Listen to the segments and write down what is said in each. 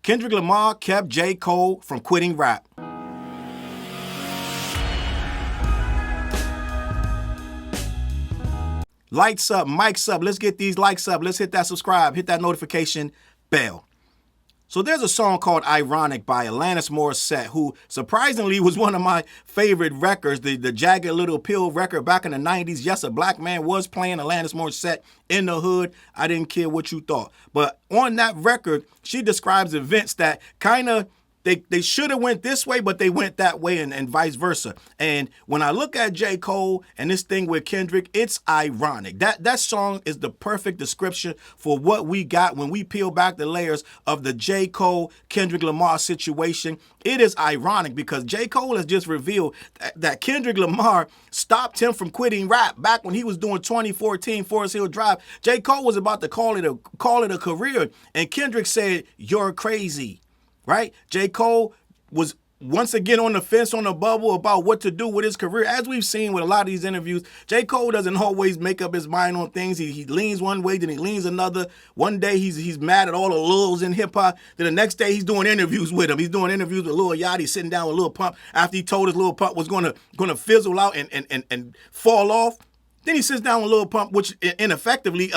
Kendrick Lamar kept J. Cole from quitting rap. Lights up, mics up. Let's get these likes up. Let's hit that subscribe, hit that notification bell. So there's a song called Ironic by Alanis Morissette, who surprisingly was one of my favorite records, the Jagged Little Pill record back in the 90s. Yes, a black man was playing Alanis Morissette in the hood. I didn't care what you thought. But on that record, she describes events that kind of, they should have went this way, but they went that way and vice versa. And when I look at J. Cole and this thing with Kendrick, it's ironic. That song is the perfect description for what we got when we peel back the layers of the J. Cole, Kendrick Lamar situation. It is ironic because J. Cole has just revealed that Kendrick Lamar stopped him from quitting rap back when he was doing 2014 Forest Hill Drive. J. Cole was about to call it a career, and Kendrick said, "You're crazy." Right? J. Cole was once again on the fence, on the bubble about what to do with his career. As we've seen with a lot of these interviews, J. Cole doesn't always make up his mind on things. He leans one way, then he leans another. One day he's mad at all the Lils in hip-hop. Then the next day he's doing interviews with him. He's doing interviews with Lil Yachty, sitting down with Lil Pump after he told us Lil Pump was gonna fizzle out and fall off. Then he sits down with Lil Pump, which effectively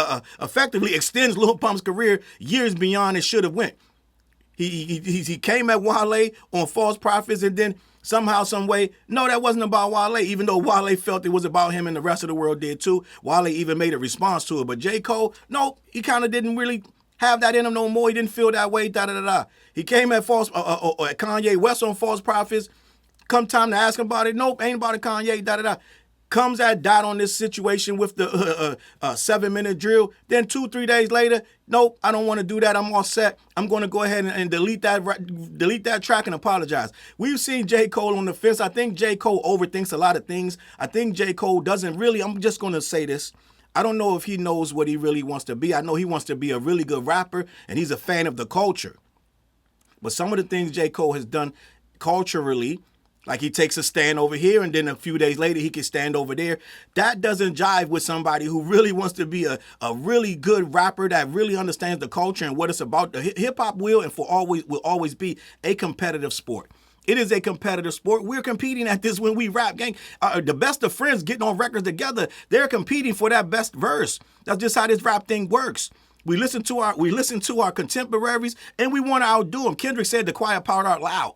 extends Lil Pump's career years beyond it should have went. He came at Wale on False Prophets, and then somehow, some way, no, that wasn't about Wale, even though Wale felt it was about him and the rest of the world did too. Wale even made a response to it. But J. Cole, no, he kind of didn't really have that in him no more. He didn't feel that way, da-da-da-da. He came at Kanye West on False Prophets. Come time to ask him about it, nope, ain't about it, Kanye, da-da-da. Comes at dot on this situation with the 7-minute drill. Then 2-3 days later, nope, I don't want to do that. I'm all set. I'm going to go ahead and delete that track and apologize. We've seen J. Cole on the fence. I think J. Cole overthinks a lot of things. I think J. Cole doesn't really, I'm just going to say this. I don't know if he knows what he really wants to be. I know he wants to be a really good rapper, and he's a fan of the culture. But some of the things J. Cole has done culturally, like he takes a stand over here and then a few days later he can stand over there. That doesn't jive with somebody who really wants to be a really good rapper that really understands the culture and what it's about. The hip-hop will always be a competitive sport. It is a competitive sport. We're competing at this when we rap, gang. The best of friends getting on records together, they're competing for that best verse. That's just how this rap thing works. We listen to our contemporaries and we want to outdo them. Kendrick said the quiet part out loud.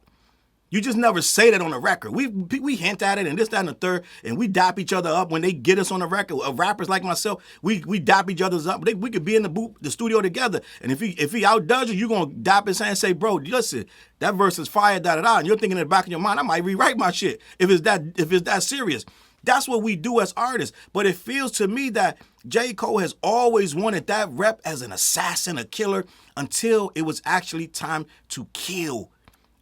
You just never say that on a record. We hint at it and this, that, and the third, and we dap each other up when they get us on the record. Rappers like myself, we dap each other's up. We could be in the studio together, and if he outdoes you gonna dap his hand and say, "Bro, listen, that verse is fire, da da da." And you're thinking in the back of your mind, I might rewrite my shit if it's that serious. That's what we do as artists. But it feels to me that J. Cole has always wanted that rep as an assassin, a killer, until it was actually time to kill.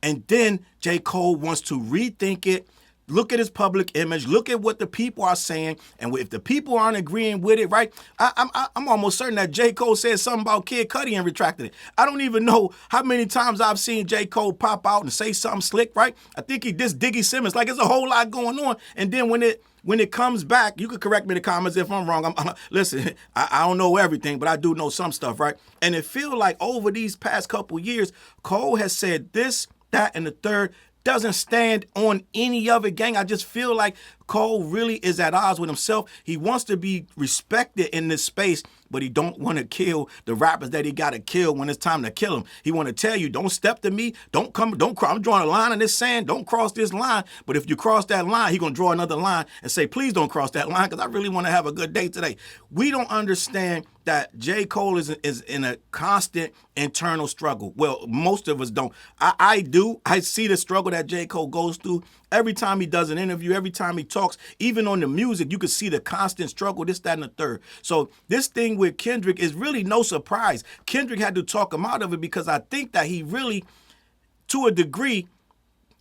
And then J. Cole wants to rethink it, look at his public image, look at what the people are saying, and if the people aren't agreeing with it, right? I'm almost certain that J. Cole said something about Kid Cudi and retracted it. I don't even know how many times I've seen J. Cole pop out and say something slick, right? I think he dissed Diggy Simmons. Like, there's a whole lot going on. And then when it comes back, you can correct me in the comments if I'm wrong. Listen, I don't know everything, but I do know some stuff, right? And it feels like over these past couple years, Cole has said this, that, and the third, doesn't stand on any of it, gang. I just feel like Cole really is at odds with himself. He wants to be respected in this space, but he don't want to kill the rappers that he got to kill when it's time to kill them. He want to tell you, don't step to me, don't cross. I'm drawing a line in this sand, don't cross this line. But if you cross that line, he going to draw another line and say, please don't cross that line because I really want to have a good day today. We don't understand that J. Cole is in a constant internal struggle. Well, most of us don't. I do. I see the struggle that J. Cole goes through. Every time he does an interview, every time he talks, even on the music, you can see the constant struggle, this, that, and the third. So this thing with Kendrick is really no surprise. Kendrick had to talk him out of it because I think that he really, to a degree,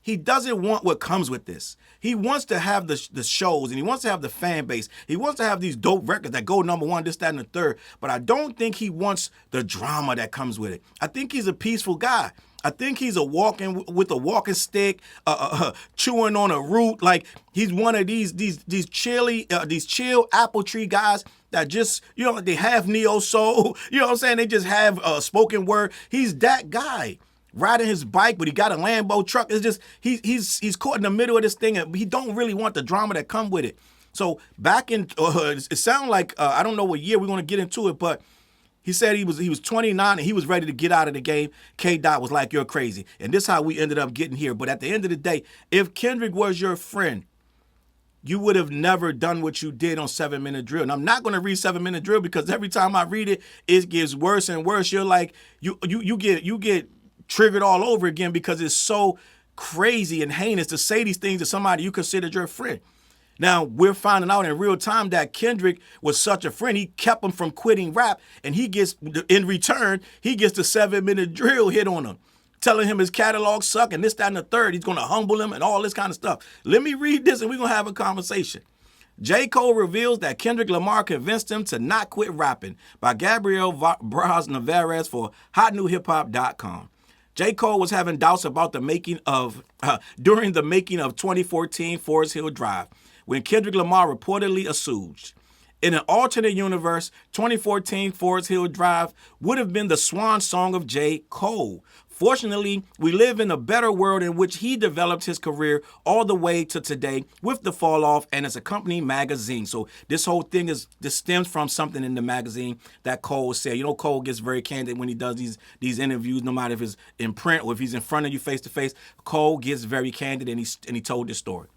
he doesn't want what comes with this. He wants to have the shows and he wants to have the fan base. He wants to have these dope records that go number one, this, that, and the third. But I don't think he wants the drama that comes with it. I think he's a peaceful guy. I think he's walking stick, chewing on a root. Like he's one of these chill apple tree guys that just, they have neo soul. You know what I'm saying? They just have spoken word. He's that guy. riding his bike, but he got a Lambo truck. It's just he's caught in the middle of this thing, and he don't really want the drama that come with it. So back in, it sounded like I don't know what year we're gonna get into it, but he said he was 29 and he was ready to get out of the game. K-Dot was like, "You're crazy," and this is how we ended up getting here. But at the end of the day, if Kendrick was your friend, you would have never done what you did on 7 Minute Drill. And I'm not going to read 7 Minute Drill because every time I read it, it gets worse and worse. You're like, you get triggered all over again because it's so crazy and heinous to say these things to somebody you considered your friend. Now, we're finding out in real time that Kendrick was such a friend. He kept him from quitting rap, and he gets, in return, he gets the 7 Minute Drill hit on him, telling him his catalog suck and this, that, and the third. He's going to humble him and all this kind of stuff. Let me read this and we're going to have a conversation. J. Cole reveals that Kendrick Lamar convinced him to not quit rapping, by Gabriel Braz Navarez for HotNewHipHop.com. J. Cole was having doubts about the making of, during the making of 2014 Forest Hill Drive, when Kendrick Lamar reportedly assuaged. In an alternate universe, 2014 Forest Hill Drive would have been the swan song of J. Cole. Fortunately, we live in a better world in which he developed his career all the way to today with The Fall Off and its accompanying magazine. So this whole thing this stems from something in the magazine that Cole said. You know, Cole gets very candid when he does these interviews, no matter if it's in print or if he's in front of you face to face. Cole gets very candid and he told this story.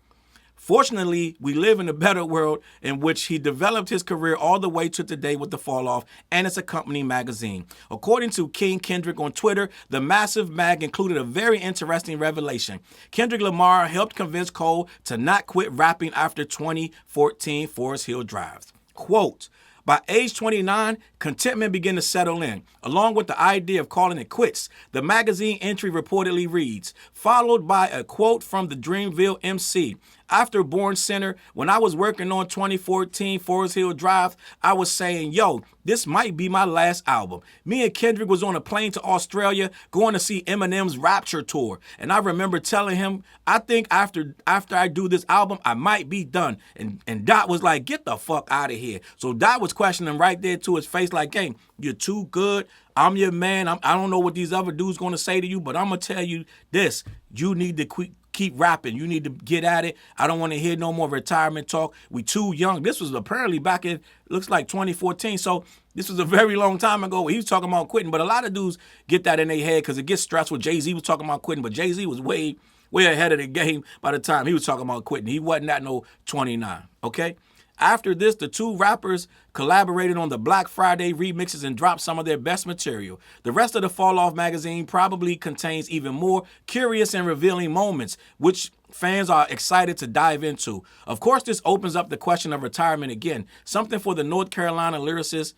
Fortunately, we live in a better world in which he developed his career all the way to today with The Fall Off and its accompanying magazine. According to King Kendrick on Twitter, the massive mag included a very interesting revelation. Kendrick Lamar helped convince Cole to not quit rapping after 2014 Forest Hill Drive. Quote, "By age 29, contentment began to settle in, along with the idea of calling it quits." The magazine entry reportedly reads, followed by a quote from the Dreamville MC. "After Born Center, when I was working on 2014 Forest Hill Drive, I was saying, yo, this might be my last album. Me and Kendrick was on a plane to Australia going to see Eminem's Rapture tour. And I remember telling him, I think after I do this album, I might be done. And Dot was like, get the fuck out of here. So Dot was questioning him right there to his face like, hey, you're too good. I'm your man. I don't know what these other dudes going to say to you, but I'm going to tell you this. You need to keep rapping. You need to get at it. I don't want to hear no more retirement talk. We too young. This was apparently back in, looks like 2014. So this was a very long time ago. He was talking about quitting, but a lot of dudes get that in their head because it gets stressful. Jay-Z was talking about quitting, but Jay-Z was way ahead of the game by the time he was talking about quitting. He wasn't at no 29, okay? After this, the two rappers collaborated on the Black Friday remixes and dropped some of their best material. The rest of the Fall Off magazine probably contains even more curious and revealing moments, which fans are excited to dive into. Of course, this opens up the question of retirement again, something the North Carolina lyricist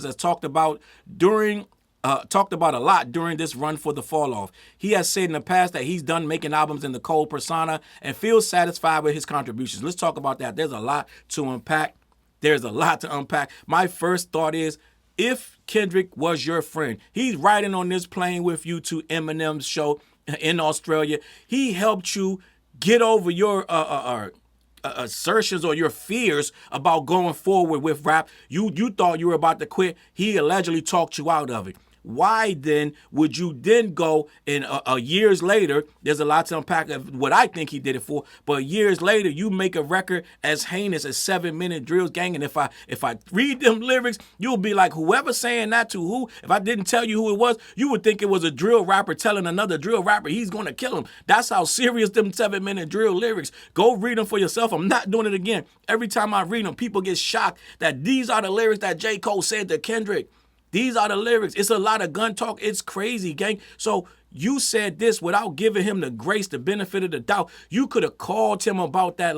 has talked about a lot during this run for The Fall Off. He has said in the past that he's done making albums in the Cole persona and feels satisfied with his contributions. Let's talk about that. There's a lot to unpack. My first thought is, if Kendrick was your friend, he's riding on this plane with you to Eminem's show in Australia. He helped you get over your assertions or your fears about going forward with rap. You thought you were about to quit. He allegedly talked you out of it. Why then would you then go and years later, there's a lot to unpack of what I think he did it for, but years later you make a record as heinous as 7 Minute Drills, gang, and if I read them lyrics, you'll be like, whoever saying that to who? If I didn't tell you who it was, you would think it was a drill rapper telling another drill rapper he's going to kill him. That's how serious them 7 Minute Drill lyrics. Go read them for yourself. I'm not doing it again. Every time I read them, people get shocked that these are the lyrics that J. Cole said to Kendrick. These are the lyrics. It's a lot of gun talk. It's crazy, gang. So you said this without giving him the grace, the benefit of the doubt. You could have called him about that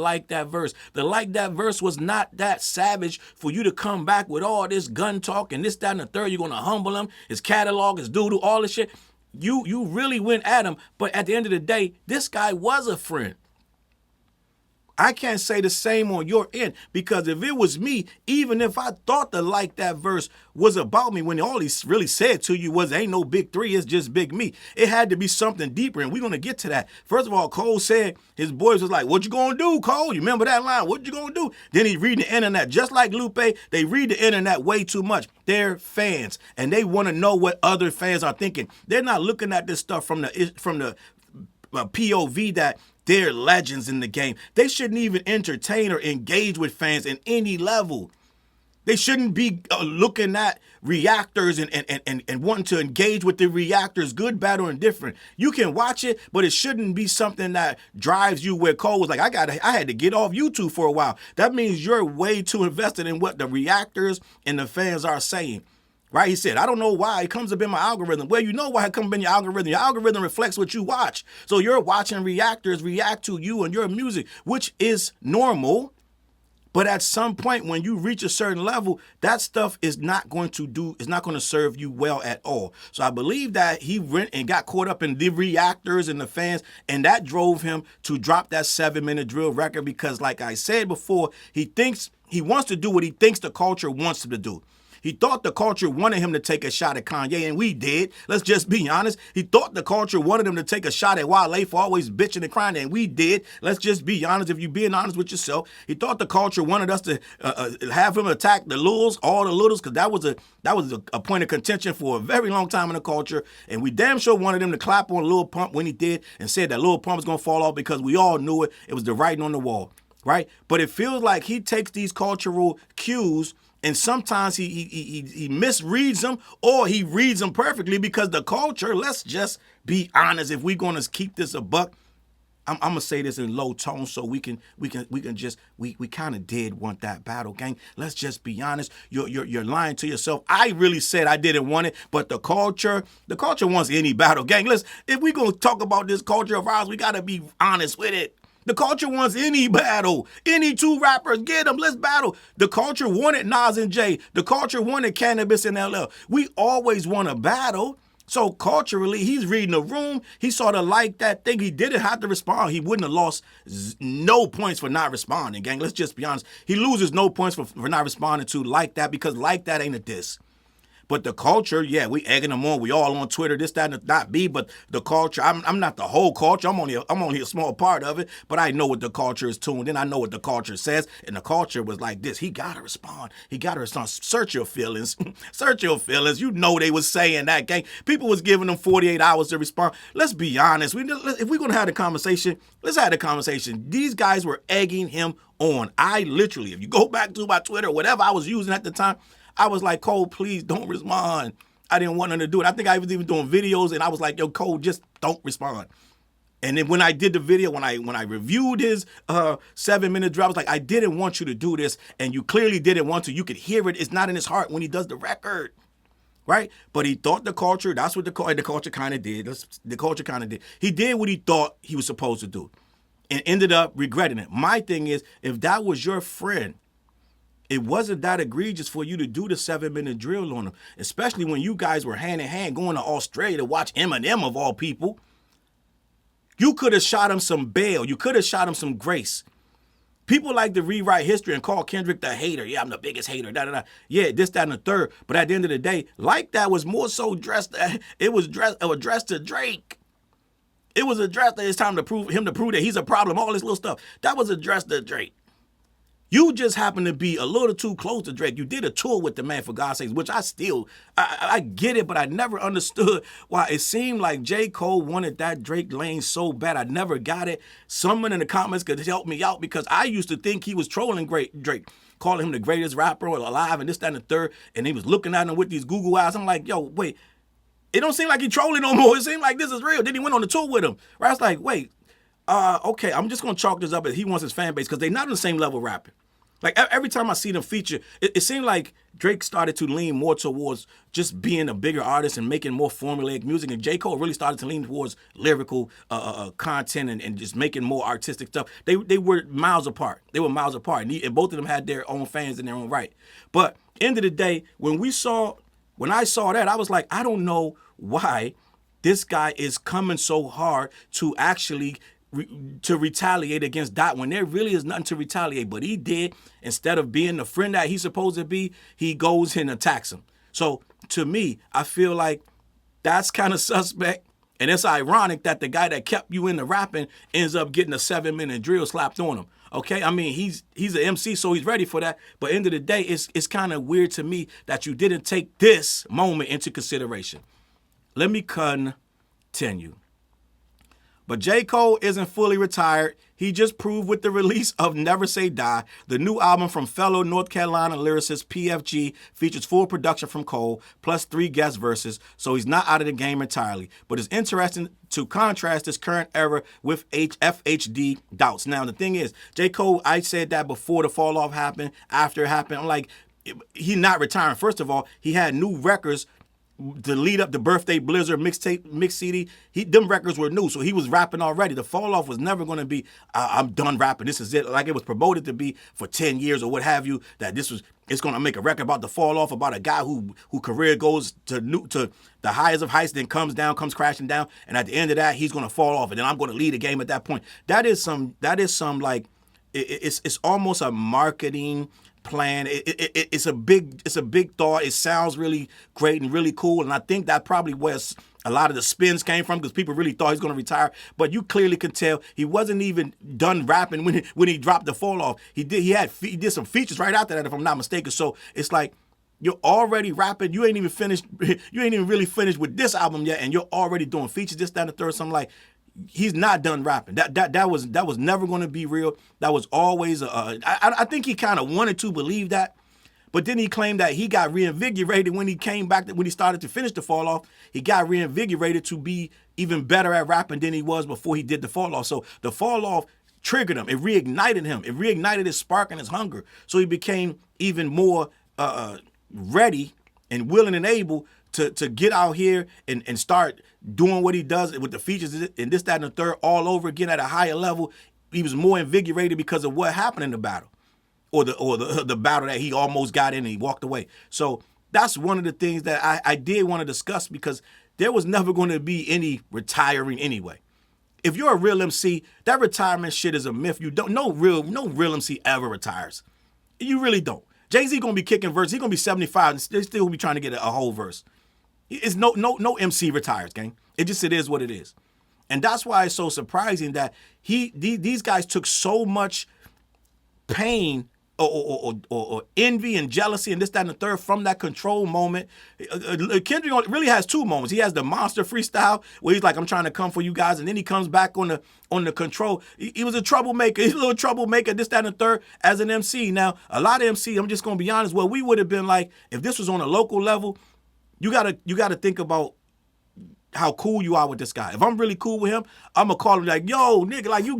verse. The like that verse was not that savage for you to come back with all this gun talk and this, that, and the third. You're going to humble him, his catalog, his doodle, all this shit. You really went at him. But at the end of the day, this guy was a friend. I can't say the same on your end, because if it was me, even if I thought the Like That verse was about me, when all he really said to you was ain't no big three, it's just big me, it had to be something deeper, and we're going to get to that. First of all, Cole said his boys was like, what you going to do, Cole? You remember that line? What you going to do? Then he read the internet. Just like Lupe, they read the internet way too much. They're fans, and they want to know what other fans are thinking. They're not looking at this stuff from the POV that they're legends in the game. They shouldn't even entertain or engage with fans in any level. They shouldn't be looking at reactors and wanting to engage with the reactors, good, bad, or indifferent. You can watch it, but it shouldn't be something that drives you where Cole was like, I had to get off YouTube for a while. That means you're way too invested in what the reactors and the fans are saying. Right? He said, I don't know why it comes up in my algorithm. Well, you know why it comes up in your algorithm. Your algorithm reflects what you watch. So you're watching reactors react to you and your music, which is normal. But at some point, when you reach a certain level, that stuff is not going to serve you well at all. So I believe that he went and got caught up in the reactors and the fans, and that drove him to drop that 7-minute drill record because, like I said before, he wants to do what he thinks the culture wants him to do. He thought the culture wanted him to take a shot at Kanye, and we did. Let's just be honest. He thought the culture wanted him to take a shot at Wale for always bitching and crying, and we did. Let's just be honest. If you're being honest with yourself, he thought the culture wanted us to have him attack the Littles, all the Littles, because that was a point of contention for a very long time in the culture, and we damn sure wanted him to clap on Lil Pump when he did and said that Lil Pump was going to fall off because we all knew it. It was the writing on the wall, right? But it feels like he takes these cultural cues, and sometimes he misreads them, or he reads them perfectly, because the culture, let's just be honest, if we're going to keep this a buck, I'm going to say this in low tone so we kind of did want that battle, gang. Let's just be honest. You're lying to yourself. I really said I didn't want it, but the culture wants any battle, gang. If we're going to talk about this culture of ours, we got to be honest with it. The culture wants any battle. Any two rappers, get them, let's battle. The culture wanted Nas and Jay. The culture wanted Cannabis and LL. We always want a battle. So culturally, he's reading the room. He sort of liked that thing. He didn't have to respond. He wouldn't have lost no points for not responding, gang. Let's just be honest. He loses no points for not responding to Like That, because Like That ain't a diss. But the culture, yeah, we egging them on. We all on Twitter, this, that, and not be. But the culture, I'm not the whole culture. I'm only a small part of it. But I know what the culture is tuned in. I know what the culture says. And the culture was like this. He got to respond. He got to respond. Search your feelings. Search your feelings. You know they was saying that, gang. People was giving them 48 hours to respond. Let's be honest. If we're going to have the conversation, let's have the conversation. These guys were egging him on. I literally, if you go back to my Twitter, whatever I was using at the time, I was like, Cole, please don't respond. I didn't want him to do it. I think I was even doing videos, and I was like, yo, Cole, just don't respond. And then when I did the video, when I reviewed his 7-minute drill, I was like, I didn't want you to do this, and you clearly didn't want to. You could hear it. It's not in his heart when he does the record, right? But he thought the culture, that's what the culture kind of did. The culture kind of did. He did what he thought he was supposed to do and ended up regretting it. My thing is, if that was your friend, it wasn't that egregious for you to do the 7-minute drill on him, especially when you guys were hand in hand going to Australia to watch Eminem of all people. You could have shot him some bail. You could have shot him some grace. People like to rewrite history and call Kendrick the hater. Yeah, I'm the biggest hater. Da, da, da. Yeah, this, that, and the third. But at the end of the day, Like That was more so addressed to Drake. It was addressed that it's time to prove that he's a problem, all this little stuff. That was addressed to Drake. You just happen to be a little too close to Drake. You did a tour with the man, for God's sakes, which I get it, but I never understood why it seemed like J. Cole wanted that Drake lane so bad. I never got it. Someone in the comments could help me out, because I used to think he was trolling Drake, calling him the greatest rapper alive and this, that, and the third, and he was looking at him with these Google eyes. I'm like, yo, wait, it don't seem like he's trolling no more. It seemed like this is real. Then he went on the tour with him. Right? I was like, wait, okay, I'm just going to chalk this up as he wants his fan base, because they're not on the same level rapping. Like, every time I see them feature, it seemed like Drake started to lean more towards just being a bigger artist and making more formulaic music, and J. Cole really started to lean towards lyrical content and just making more artistic stuff. They were miles apart. And both of them had their own fans in their own right. But end of the day, when I saw that, I was like, I don't know why this guy is coming so hard to actually to retaliate against Dot when there really is nothing to retaliate. But he did. Instead of being the friend that he's supposed to be, he goes and attacks him. So to me, I feel like that's kind of suspect. And it's ironic that the guy that kept you in the rapping ends up getting a 7-minute drill slapped on him. Okay, I mean, he's an MC, so he's ready for that. But end of the day, it's kind of weird to me that you didn't take this moment into consideration. Let me continue. But J. Cole isn't fully retired. He just proved with the release of Never Say Die. The new album from fellow North Carolina lyricist PFG features full production from Cole, plus 3 guest verses, so he's not out of the game entirely. But it's interesting to contrast this current era with FHD doubts. Now, the thing is, J. Cole, I said that before the fall off happened, after it happened. I'm like, he's not retiring. First of all, he had new records to lead up the Birthday Blizzard mix CD. Them records were new, so he was rapping already. The fall off was never going to be, I'm done rapping, this is it. Like it was promoted to be for 10 years or what have you, that it's going to make a record about the fall off, about a guy who career goes to the highest of heights, then comes crashing down, and at the end of that, he's going to fall off, and then I'm going to lead the game at that point. That is some like, it's almost a marketing plan. It's a big thought. It sounds really great and really cool, and I think that probably where a lot of the spins came from, because people really thought he's going to retire. But you clearly could tell he wasn't even done rapping when he dropped the fall off. He did some features right after that, if I'm not mistaken. So it's like, you're already rapping. You ain't even finished. You ain't even really finished with this album yet, and you're already doing features, this, that, and the third. So I'm like, he's not done rapping. That was never going to be real. That was always I think he kind of wanted to believe that, but then he claimed that he got reinvigorated when he came back, when he started to finish the fall off. He got reinvigorated to be even better at rapping than he was before he did the fall off. So the fall off triggered him. It reignited him. It reignited his spark and his hunger. So he became even more ready and willing and able to get out here and start doing what he does with the features and this, that, and the third all over again at a higher level. He was more invigorated because of what happened in the battle, or the battle that he almost got in and he walked away. So that's one of the things that I did want to discuss, because there was never going to be any retiring anyway. If you're a real MC, that retirement shit is a myth. No real MC ever retires. You really don't. Jay-Z gonna be kicking verses. He's gonna be 75 and still gonna be trying to get a whole verse. It's no MC retires, gang. It is what it is. And that's why it's so surprising that these guys took so much pain or envy and jealousy and this, that, and the third from that Control moment. Kendrick really has 2 moments. He has the monster freestyle where he's like, I'm trying to come for you guys, and then he comes back on the Control. He was a troublemaker. He's a little troublemaker, this, that, and the third as an MC. Now, a lot of MC, I'm just going to be honest, well, we would have been like, if this was on a local level, you gotta think about how cool you are with this guy. If I'm really cool with him, I'm going to call him like, yo, nigga, like, you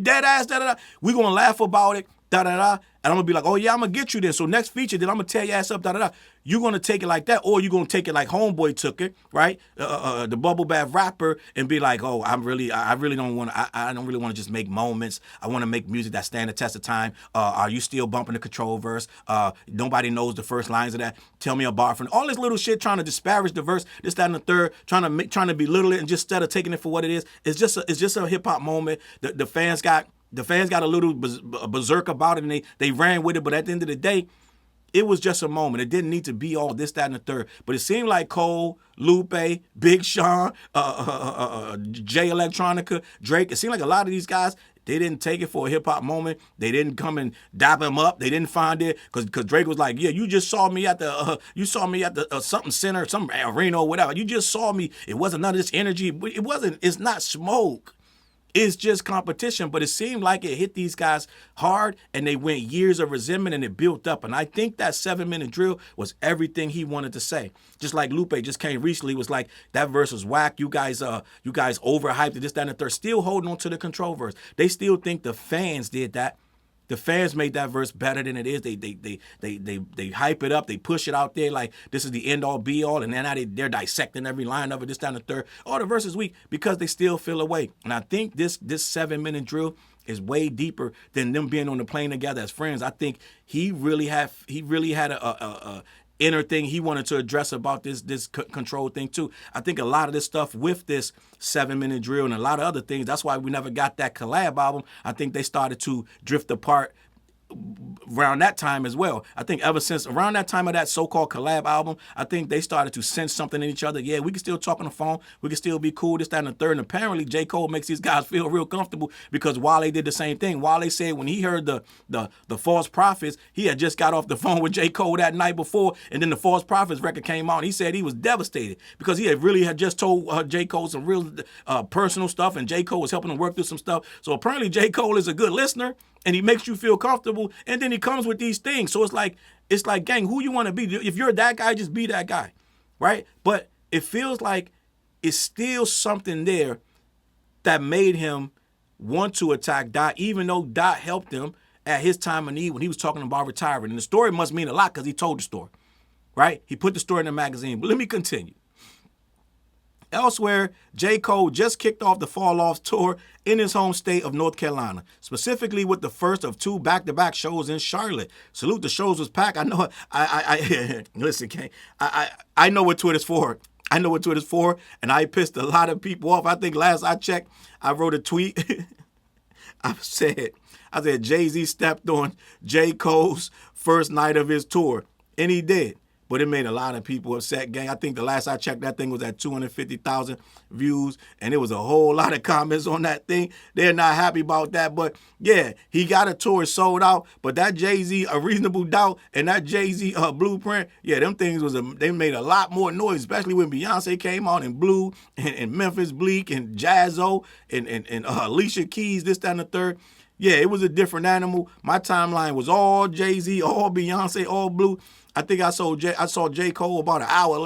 dead ass, da-da-da. We going to laugh about it, da-da-da. And I'm going to be like, oh, yeah, I'm going to get you this. So next feature, then I'm going to tear your ass up, da-da-da. You're going to take it like that, or you're going to take it like Homeboy took it, right? The bubble bath rapper, and be like, oh, I really don't want to just make moments. I want to make music that stand the test of time. Are you still bumping the Control verse? Nobody knows the first lines of that. Tell me a bar from all this little shit, trying to disparage the verse, this, that, and the third, trying to belittle it, and just instead of taking it for what it is. It's just a hip hop moment. The fans got a little berserk about it, and they ran with it. But at the end of the day, it was just a moment. It didn't need to be all this, that, and the third. But it seemed like Cole, Lupe, Big Sean, Jay Electronica, Drake, it seemed like a lot of these guys, they didn't take it for a hip-hop moment. They didn't come and dap him up. They didn't find it because Drake was like, yeah, you just saw me at the something center, some arena or whatever. You just saw me. It wasn't none of this energy. It wasn't. It's not smoke. It's just competition, but it seemed like it hit these guys hard, and they went years of resentment, and it built up. And I think that 7-minute drill was everything he wanted to say. Just like Lupe just came recently, was like, that verse was whack. You guys overhyped it, this, that, and the third. Still holding on to the Control verse. They still think the fans did that. The fans made that verse better than it is. They hype it up. They push it out there like this is the end all be all. And then now they're dissecting every line of it, this, down the third. Oh, the verse is weak because they still feel away. And I think this 7-minute drill is way deeper than them being on the plane together as friends. I think he really had inner thing he wanted to address about this control thing too. I think a lot of this stuff with this 7-minute drill and a lot of other things, that's why we never got that collab album. I think they started to drift apart around that time as well. I think ever since around that time of that so-called collab album, I think they started to sense something in each other. Yeah, we can still talk on the phone. We can still be cool, this, that, and the third. And apparently J. Cole makes these guys feel real comfortable because Wale did the same thing. Wale said when he heard the False Prophets, he had just got off the phone with J. Cole that night before, and then the False Prophets record came out. And he said he was devastated because he had just told J. Cole some real personal stuff, and J. Cole was helping him work through some stuff. So apparently J. Cole is a good listener, and he makes you feel comfortable, and then he comes with these things. So it's like, gang, who you want to be? If you're that guy, just be that guy, right? But it feels like it's still something there that made him want to attack Dot, even though Dot helped him at his time of need when he was talking about retiring. And the story must mean a lot because he told the story, right? He put the story in the magazine. But let me continue. Elsewhere, J. Cole just kicked off the Fall Off tour in his home state of North Carolina, specifically with the first of 2 back-to-back shows in Charlotte. Salute, the shows was packed. I know, listen, King, I know what Twitter's for. I know what Twitter's for, and I pissed a lot of people off. I think last I checked, I wrote a tweet. I said Jay-Z stepped on J. Cole's first night of his tour, and he did. But it made a lot of people upset, gang. I think the last I checked, that thing was at 250,000 views, and there was a whole lot of comments on that thing. They're not happy about that. But, yeah, he got a tour sold out. But that Jay-Z, A Reasonable Doubt, and that Jay-Z Blueprint, yeah, them things they made a lot more noise, especially when Beyonce came out and Blue and Memphis Bleak and Jazzo and Alicia Keys, this, that, and the third. Yeah, it was a different animal. My timeline was all Jay-Z, all Beyonce, all Blue. I think I saw J. Cole about an hour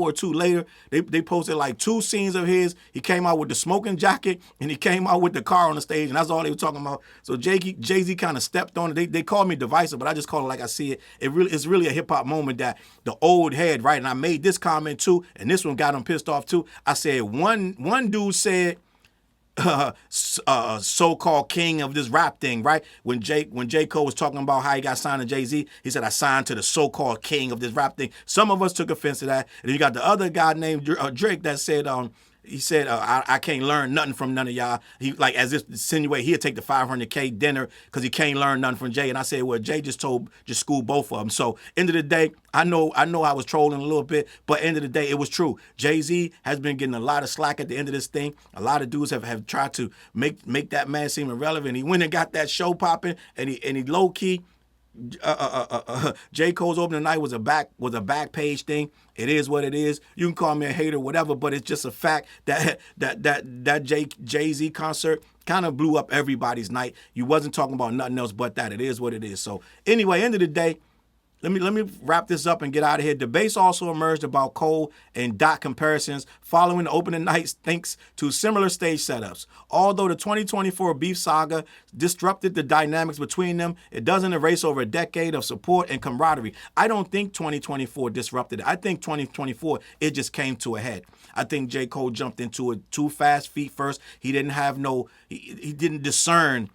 or two later. They posted like 2 scenes of his. He came out with the smoking jacket, and he came out with the car on the stage, and that's all they were talking about. So Jay-Z kind of stepped on it. They called me divisive, but I just call it like I see it. It's really a hip-hop moment that the old head, right? And I made this comment too, and this one got him pissed off too. I said, one dude said, so-called king of this rap thing, right? When J. Cole was talking about how he got signed to Jay-Z, he said, I signed to the so-called king of this rap thing. Some of us took offense to that. And then you got the other guy named Drake that said, he said, I can't learn nothing from none of y'all. He, like, as if insinuate he'd take the $500K dinner because he can't learn nothing from Jay. And I said, well, Jay just schooled both of them. So, end of the day, I know I was trolling a little bit, but end of the day, it was true. Jay-Z has been getting a lot of slack at the end of this thing. A lot of dudes have tried to make that man seem irrelevant. He went and got that show popping, and he low-key, J. Cole's opening night was a back page thing. It is what it is. You can call me a hater, whatever, but it's just a fact that Jay-Z concert kind of blew up everybody's night. You wasn't talking about nothing else but that. It is what it is. So anyway, end of the day, let me wrap this up and get out of here. Debates also emerged about Cole and Dot comparisons following the opening nights thanks to similar stage setups. Although the 2024 beef saga disrupted the dynamics between them, it doesn't erase over a decade of support and camaraderie. I don't think 2024 disrupted it. I think 2024, it just came to a head. I think J. Cole jumped into it too fast feet first. He didn't discern,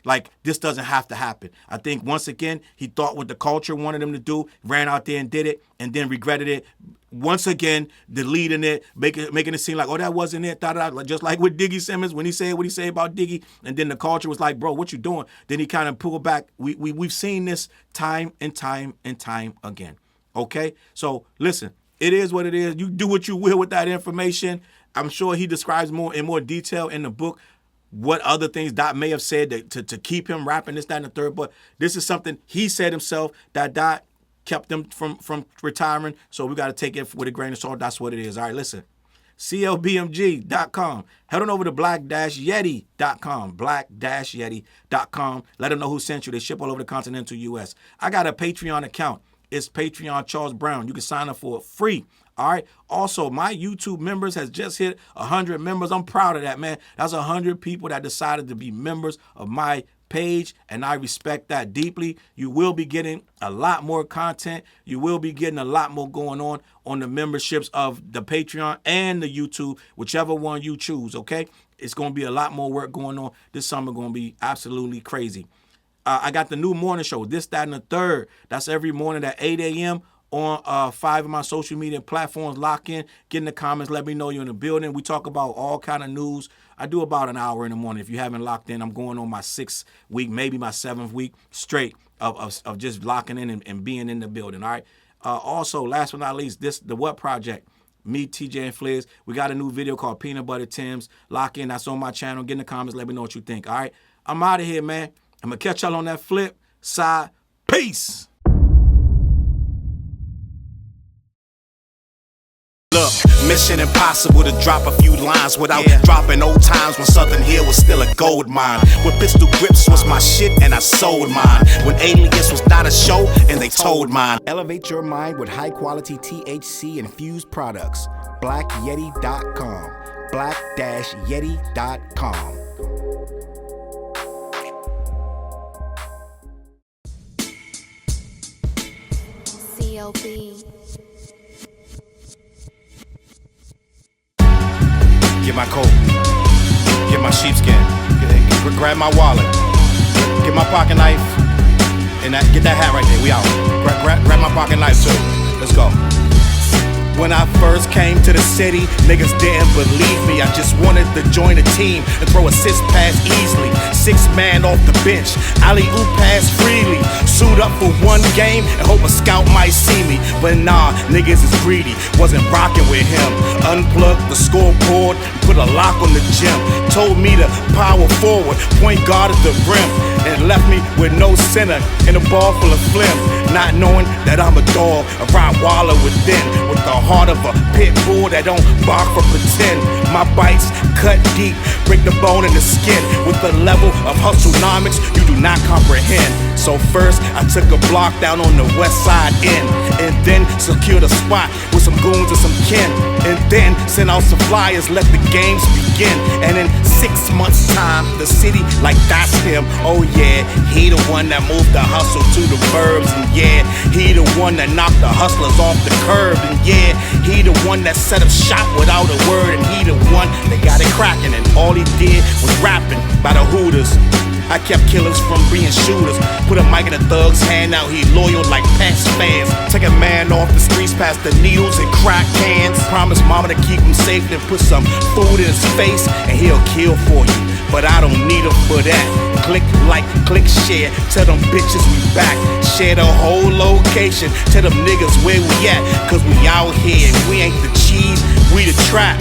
like, this doesn't have to happen. I think, once again, he thought what the culture wanted him to do, ran out there and did it, and then regretted it. Once again, deleting it, making it seem like, oh, that wasn't it, just like with Diggy Simmons when he said what he said about Diggy, and then the culture was like, bro, what you doing? Then he kind of pulled back. We've seen this time and time and time again, okay? So, listen, it is what it is. You do what you will with that information. I'm sure he describes in more detail in the book what other things Dot may have said to keep him rapping this, that, and the third. But this is something he said himself, that Dot kept him from retiring. So we got to take it with a grain of salt. That's what it is. All right, listen. CLBMG.com. Head on over to black-yeti.com. Black-yeti.com. Let them know who sent you. They ship all over the continental U.S. I got a Patreon account. It's Patreon Challz Brown. You can sign up for it free. All right. Also, my YouTube members has just hit 100 members. I'm proud of that, man. That's 100 people that decided to be members of my page, and I respect that deeply. You will be getting a lot more content. You will be getting a lot more going on the memberships of the Patreon and the YouTube, whichever one you choose, okay? It's going to be a lot more work going on. This summer going to be absolutely crazy. I got the new morning show, This, That, and the Third. That's every morning at 8 a.m. on 5 of my social media platforms. Lock in, get in the comments, let me know you're in the building. We talk about all kind of news. I do about an hour in the morning. If you haven't locked in, I'm going on my 6th week, maybe my 7th week straight of just locking in and being in the building, all right? Also, last but not least, the What Project. Me, TJ, and Fliz. We got a new video called Peanut Butter Tim's. Lock in. That's on my channel. Get in the comments. Let me know what you think. All right? I'm out of here, man. I'm going to catch y'all on that flip side. Peace. Look, mission impossible to drop a few lines without dropping old times when Southern Hill was still a gold mine. When pistol grips was my shit and I sold mine. When Alias was not a show and they told mine. Elevate your mind with high quality THC infused products. BlackYeti.com. Black-Yeti.com. CLB. Get my coat, get my sheepskin, grab my wallet, get my pocket knife, and get that hat right there. We out. Grab my pocket knife too. Let's go. When I first came to the city, niggas didn't believe me. I just wanted to join a team and throw assist pass easily. 6 man off the bench, alley-oop pass freely. Suit up for one game and hope a scout might see me. But nah, niggas is greedy, wasn't rocking with him. Unplugged the scoreboard, put a lock on the gym. Told me to power forward, point guard at the rim. And left me with no center and a ball full of phlegm. Not knowing that I'm a dog, a Rottweiler within. With the heart of a pit bull that don't bark for pretend. My bites cut deep, break the bone and the skin. With the level of hustlenomics you do not comprehend. So first I took a block down on the west side end, and then secured a spot with some goons and some kin. And then sent out some flyers, let the games begin. And in 6 months time, the city like that's him. Oh yeah, he the one that moved the hustle to the burbs. And yeah, he the one that knocked the hustlers off the curb. And yeah, he the one that set up shop without a word. And he the one that got it cracking, and all he did was rapping by the Hooters. I kept killers from being shooters. Put a mic in a thug's hand, now he loyal like past fans. Take a man off the streets past the needles and crack cans. Promise mama to keep him safe, then put some food in his face and he'll kill for you. But I don't need him for that. Click like, click share, tell them bitches we back. Share the whole location, tell them niggas where we at. Cause we out here, we ain't the cheese, we the trap.